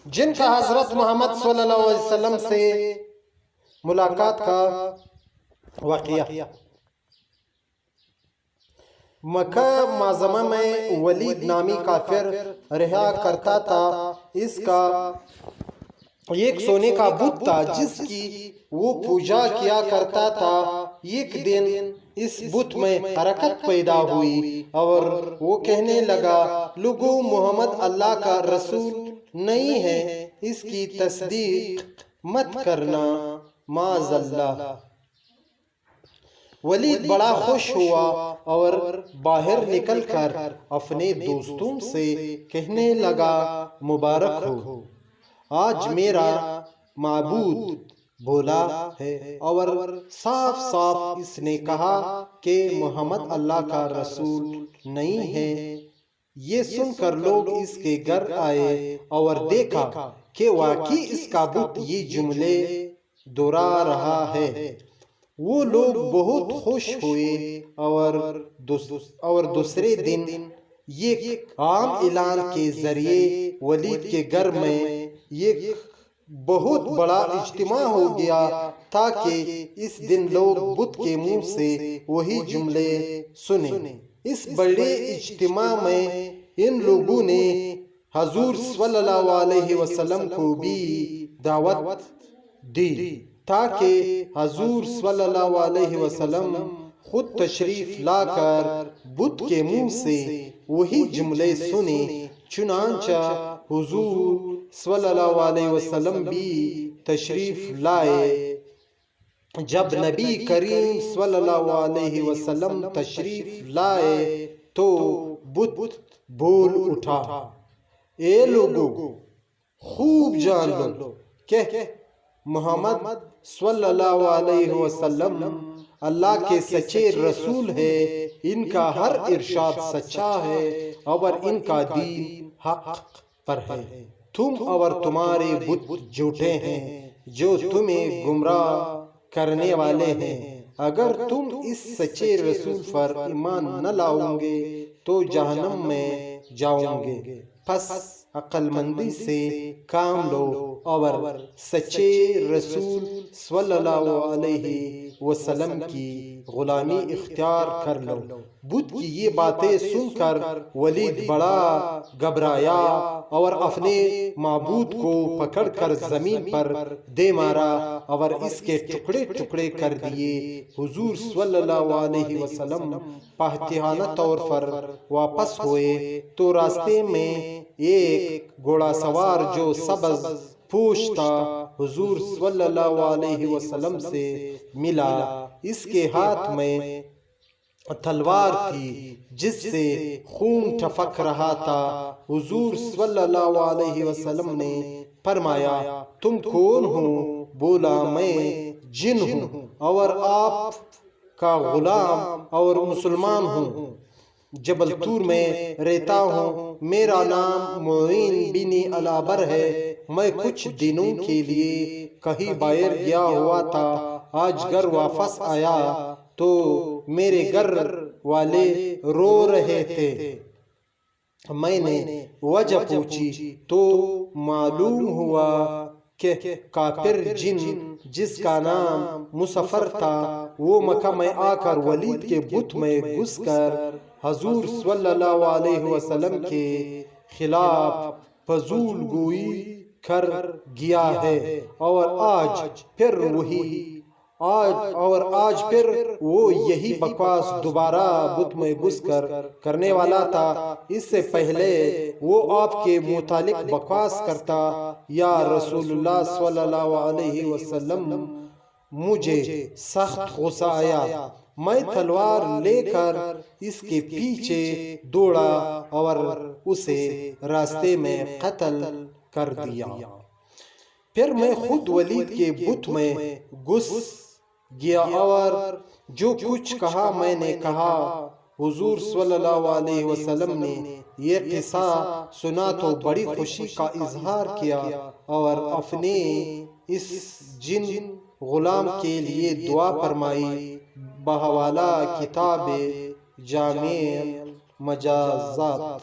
جن کا حضرت محمد صلی اللہ علیہ وسلم سے ملاقات کا واقعہ۔ مکہ معظمہ میں ولید نامی کافر رہا کرتا تھا۔ اس کا ایک سونے کا بت تھا جس کی وہ پوجا کیا کرتا تھا۔ ایک دن اس بت میں حرکت پیدا ہوئی اور وہ کہنے لگا، لوگوں، محمد اللہ کا رسول نہیں ہے، اس کی تصدیق مت کرنا، معاذ اللہ۔ ولید بڑا خوش ہوا اور باہر نکل کر اپنے دوستوں سے کہنے لگا، مبارک ہو، آج میرا معبود بولا ہے اور صاف صاف اس نے کہا کہ محمد اللہ کا رسول نہیں ہے۔ یہ سن کر لوگ اس کے گھر آئے اور دیکھا کہ واقعی اس کا بت یہ جملے دہرا رہا ہے۔ وہ لوگ بہت خوش ہوئے اور دوسرے دن ایک عام اعلان کے ذریعے ولید کے گھر میں ایک بہت بڑا اجتماع ہو گیا تاکہ اس دن لوگ بت کے منہ سے وہی جملے سنیں۔ اس بڑے اجتماع میں ان لوگوں نے حضور صلی اللہ علیہ وسلم کو بھی دعوت دی تاکہ حضور صلی اللہ علیہ وسلم خود تشریف لا کر بت کے منہ سے وہی جملے سنیں۔ چنانچہ حضور صلی اللہ علیہ وسلم بھی تشریف لائے۔ جب نبی کریم صلی اللہ علیہ وسلم تشریف لائے تو بت بول اٹھا، اے لوگو، خوب جان لو کہ محمد صلی اللہ علیہ وسلم اللہ کے سچے رسول ہے، ان کا ہر ارشاد سچا ہے اور ان کا دین حق پر ہے۔ تم اور تمہارے بت جھوٹے ہیں جو تمہیں گمراہ کرنے والے ہیں۔ اگر تم اس سچے رسول پر ایمان نہ لاؤ گے تو جہنم میں جاؤ گے۔ پس عقل مندی سے کام لو اور سچے رسول صلی اللہ علیہ وسلم کی غلامی اختیار کر لو۔ بت کی یہ باتیں سن کر ولید بڑا گھبرایا اور اپنے معبود کو پکڑ کر زمین پر دے مارا اور اس کے ٹکڑے ٹکڑے کر دیے۔ حضور صلی اللہ علیہ وسلم پہتیانہ طور پر واپس ہوئے تو راستے میں ایک گھوڑا سوار جو سبز پوش تھا حضور صلی اللہ علیہ وسلم سے ملا۔ اس کے ہاتھ میں تلوار تھی جس سے خون ٹپک رہا تھا۔ حضور صلی اللہ علیہ وسلم نے فرمایا، تم کون ہو؟ بولا، میں جن ہوں اور آپ کا غلام اور مسلمان ہوں، جبل طور میں رہتا ہوں۔ میرا نام معین بن العبر ہے۔ میں کچھ دنوں کے لیے کہیں باہر گیا ہوا تھا۔ آج گھر واپس آیا تو میرے گھر والے رو رہے تھے۔ میں نے وجہ پوچھی تو معلوم ہوا کہ کافر جن جس کا نام مسفر تھا وہ مکہ میں آ کر ولید کے بت میں گھس کر حضور صلی اللہ علیہ وسلم کے خلاف فضول گوئی کر گیا ہے اور آج پھر وہ یہی بکواس دوبارہ بت میں گھس کر کرنے والا تھا۔ اس سے پہلے وہ آپ کے متعلق بکواس کرتا، یا رسول اللہ صلی اللہ علیہ وسلم، مجھے سخت غصہ آیا۔ میں تلوار لے کر اس کے پیچھے دوڑا اور اسے راستے میں قتل کر دیا۔ پھر میں خود ولید کے بت میں گھس گیا اور جو کچھ کہا میں نے کہا۔ حضور صلی اللہ علیہ وسلم نے یہ قصہ سنا تو بڑی خوشی کا اظہار کیا اور اپنے اس جن غلام کے لیے دعا فرمائی۔ بحوالہ کتاب جامع المجازات۔